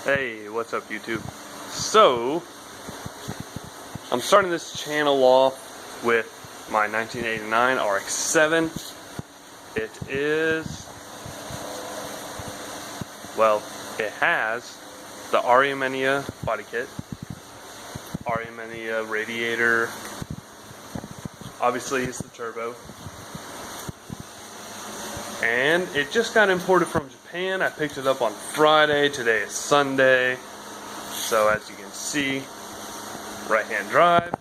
Hey, what's up YouTube? So, I'm starting this channel off with my 1989 RX-7. It is, well, it has the Ariamania body kit, Ariamania radiator, obviously it's the turbo, and it just got imported from Japan. I picked it up on Friday. Today is Sunday. So as you can see, right hand drive,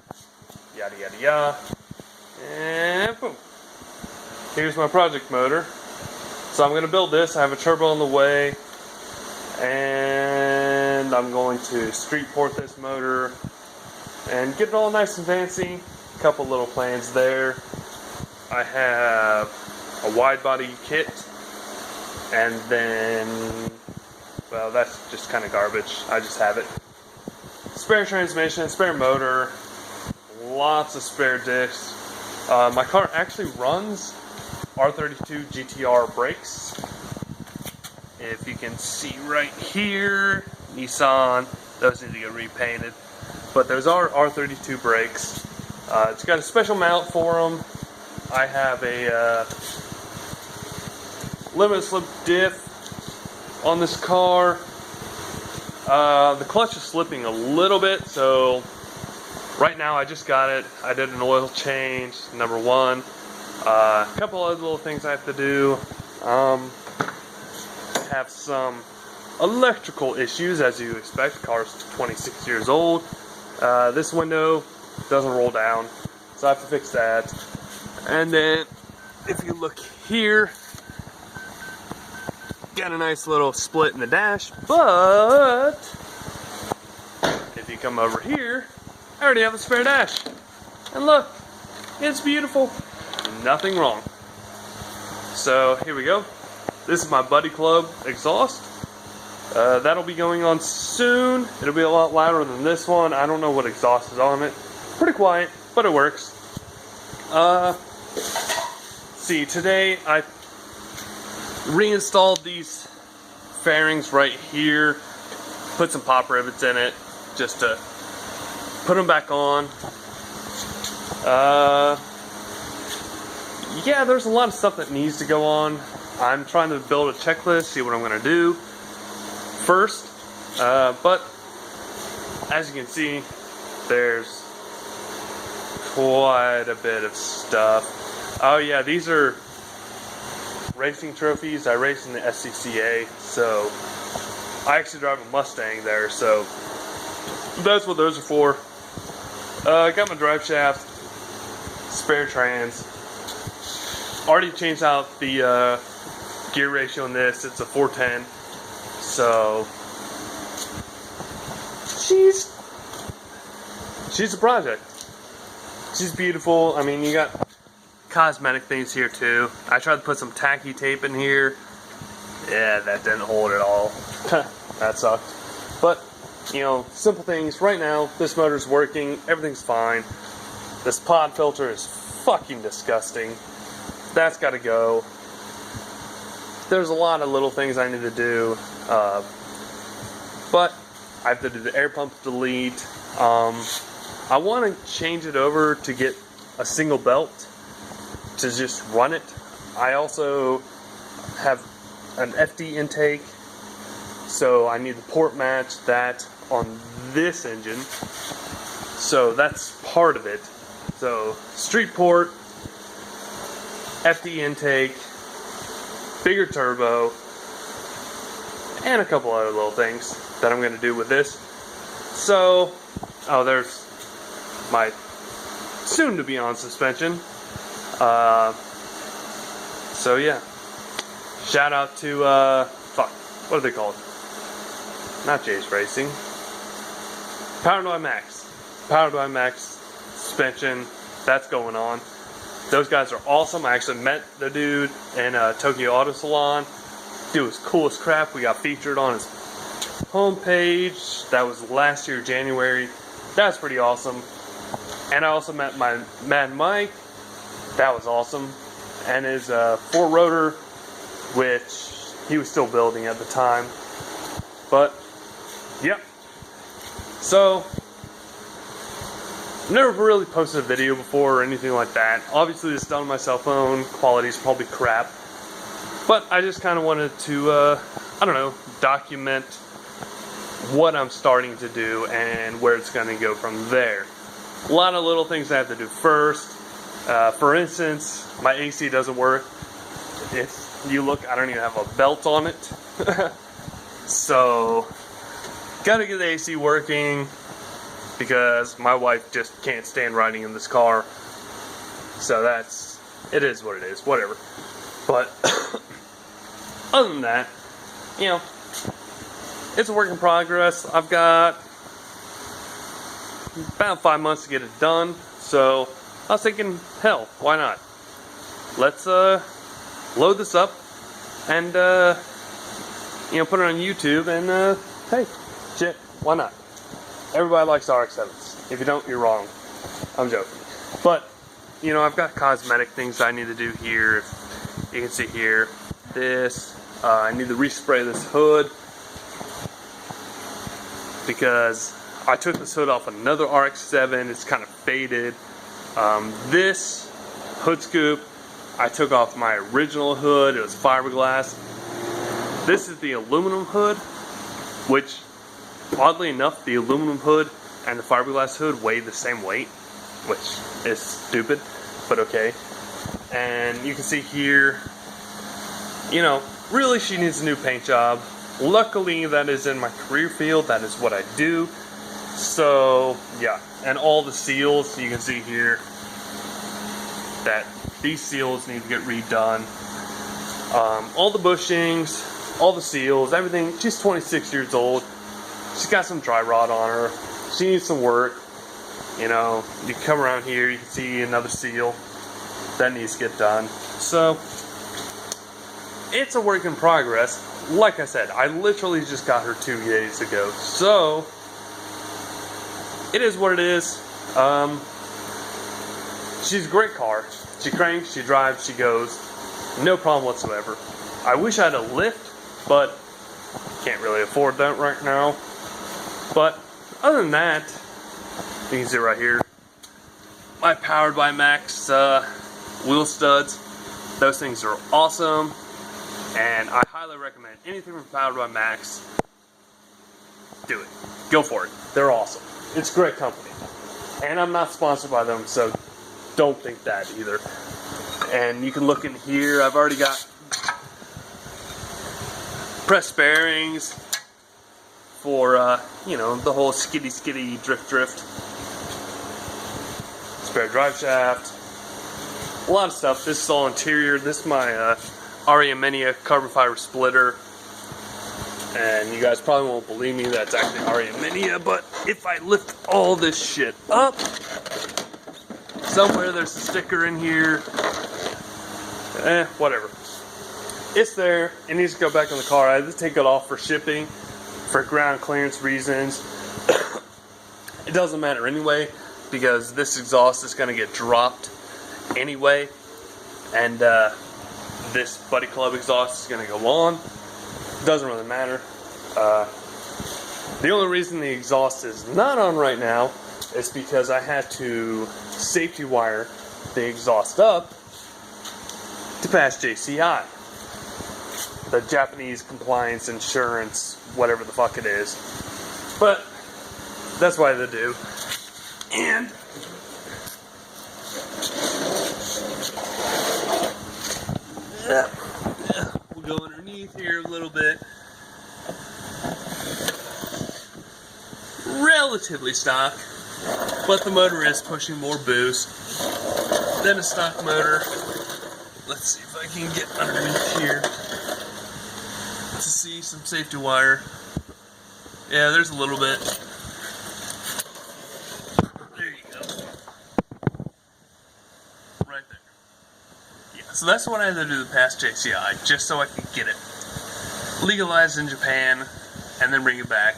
yada yada yada, and boom. Here's my project motor. So I'm going to build this. I have a turbo on the way, and I'm going to street port this motor and get it all nice and fancy. A couple little plans there. I have a wide body kit, and then, well, that's just kind of garbage. I just have it. Spare transmission, spare motor, lots of spare discs. My car actually runs R32 GTR brakes. If you can see right here, Nissan, those need to get repainted. But those are R32 brakes. It's got a special mount for them. I have a limited slip diff on this car. The clutch is slipping a little bit, so right now I just got it. I did an oil change, number one. A couple other little things I have to do. Have some electrical issues, as you expect. The car's 26 years old. This window doesn't roll down, so I have to fix that. And then, if you look here, got a nice little split in the dash, but if you come over here, I already have a spare dash. And look, it's beautiful. Nothing wrong. So here we go. This is my Buddy Club exhaust. That'll be going on soon. It'll be a lot louder than this one. I don't know what exhaust is on it. Pretty quiet, but it works. See, today I reinstalled these fairings right here, put some pop rivets in it just to put them back on. Yeah, there's a lot of stuff that needs to go on. I'm trying to build a checklist, see what I'm going to do first, but as you can see, there's quite a bit of stuff. Oh yeah, these are racing trophies. I race in the SCCA, so I actually drive a Mustang there, so that's what those are for. I got my drive shaft, spare trans. Already changed out the gear ratio in this. It's a 410, so she's a project. She's beautiful. I mean, you got cosmetic things here too. I tried to put some tacky tape in here. Yeah, that didn't hold at all. That sucked. But, you know, simple things. Right now, this motor's working. Everything's fine. This pod filter is fucking disgusting. That's got to go. There's a lot of little things I need to do. But I have to do the air pump delete. I want to change it over to get a single belt to just run it. I also have an FD intake, so I need to port match that on this engine. So that's part of it. So street port, FD intake, bigger turbo, and a couple other little things that I'm going to do with this. So, oh, there's my soon to be on suspension. So yeah, shout out to what are they called? Not Jay's Racing. Powered by Max. Powered by Max suspension. That's going on. Those guys are awesome. I actually met the dude in Tokyo Auto Salon. Dude was cool as crap. We got featured on his homepage. That was last year, January. That was pretty awesome. And I also met my Mad Mike. That was awesome. And his 4-rotor, which he was still building at the time. But Yep. So, never really posted a video before or anything like that. Obviously, this is done on my cell phone. Quality's probably crap. But I just kind of wanted to, I don't know, document what I'm starting to do and where it's going to go from there. A lot of little things I have to do first. For instance, my AC doesn't work. If you look, I don't even have a belt on it. So, gotta get the AC working because my wife just can't stand riding in this car. So it is what it is, whatever. But, other than that, you know, it's a work in progress. I've got about 5 months to get it done. So, I was thinking, hell, why not? Let's, load this up and, you know, put it on YouTube and, hey, shit, why not? Everybody likes RX-7s. If you don't, you're wrong. I'm joking. But, you know, I've got cosmetic things I need to do here. You can see here, this, I need to respray this hood because I took this hood off another RX-7. It's kind of faded. This hood scoop, I took off my original hood. It was fiberglass. This is the aluminum hood, which, oddly enough, the aluminum hood and the fiberglass hood weigh the same weight, which is stupid, but okay. And you can see here, you know, really she needs a new paint job. Luckily, that is in my career field. That is what I do. So, yeah. And all the seals, you can see here, that these seals need to get redone. All the bushings, all the seals, everything. She's 26 years old. She's got some dry rot on her. She needs some work. You know, you can come around here, you can see another seal that needs to get done. So, it's a work in progress. Like I said, I literally just got her 2 days ago. So, it is what it is. She's a great car. She cranks, she drives, she goes. No problem whatsoever. I wish I had a lift, but can't really afford that right now. But other than that, you can see right here, my Powered by Max wheel studs. Those things are awesome, and I highly recommend anything from Powered by Max. Do it. Go for it. They're awesome. It's a great company. And I'm not sponsored by them, so don't think that either. And you can look in here. I've already got press bearings for, you know, the whole skiddy drift. Spare drive shaft. A lot of stuff. This is all interior. This is my Ariamenia carbon fiber splitter. And you guys probably won't believe me that's actually Ariamenia, but if I lift all this shit up, somewhere there's a sticker in here. Whatever. It's there. It needs to go back in the car. I had to take it off for shipping, for ground clearance reasons. It doesn't matter anyway, because this exhaust is going to get dropped anyway. And this Buddy Club exhaust is going to go on. Doesn't really matter. The only reason the exhaust is not on right now is because I had to safety wire the exhaust up to pass JCI, the Japanese Compliance Insurance, whatever the fuck it is. But that's why they do. And we'll go underneath here a little bit. Relatively stock, but the motor is pushing more boost than a stock motor. Let's see if I can get underneath here to see some safety wire. Yeah, there's a little bit. There you go. Right there. Yeah, so that's what I had to do to pass JCI, just so I could get it legalized in Japan and then bring it back.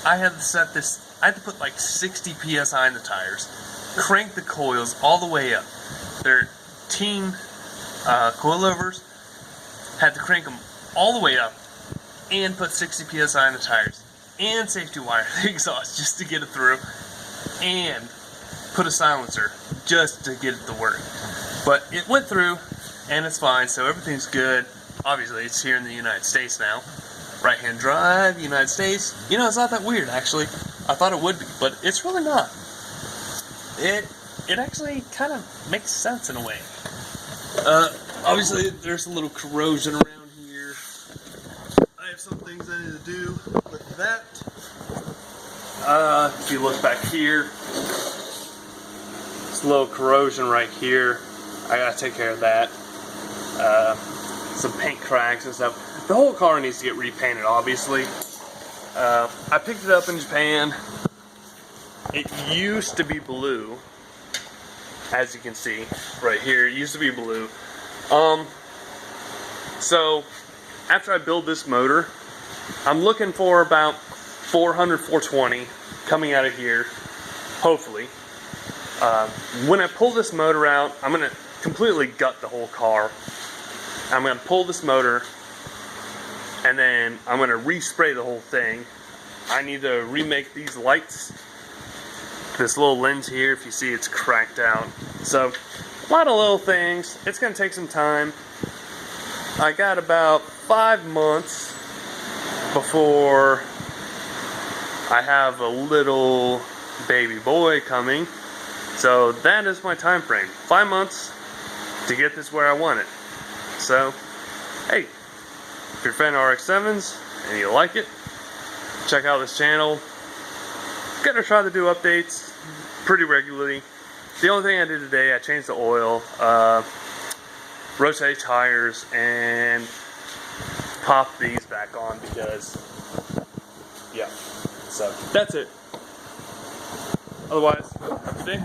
I had to set this, I had to put like 60 PSI in the tires, crank the coils all the way up. They're teen coilovers, had to crank them all the way up and put 60 PSI in the tires. and safety wire the exhaust just to get it through, and put a silencer just to get it to work. But it went through, and it's fine, so everything's good. Obviously, it's here in the United States now. Right-hand drive, United States. You know, it's not that weird, actually. I thought it would be, but it's really not. It actually kind of makes sense in a way. Obviously, there's a little corrosion around here. I have some things I need to do with that. If you look back here, there's a little corrosion right here. I gotta take care of that. Some paint cracks and stuff. The whole car needs to get repainted, obviously. I picked it up in Japan. It used to be blue, as you can see right here. It used to be blue. So after I build this motor, I'm looking for about 400, 420 coming out of here, hopefully. When I pull this motor out, I'm gonna completely gut the whole car. I'm gonna pull this motor, and then I'm gonna respray the whole thing. I need to remake these lights. This little lens here, if you see, it's cracked out. So, a lot of little things. It's gonna take some time. I got about 5 months before I have a little baby boy coming. So that is my time frame. 5 months to get this where I want it. So, hey, if you're a fan of RX-7s and you like it, check out this channel. I'm gonna try to do updates pretty regularly. The only thing I did today, I changed the oil, rotated tires, and popped these back on because, yeah. So that's it. Otherwise, have a good day.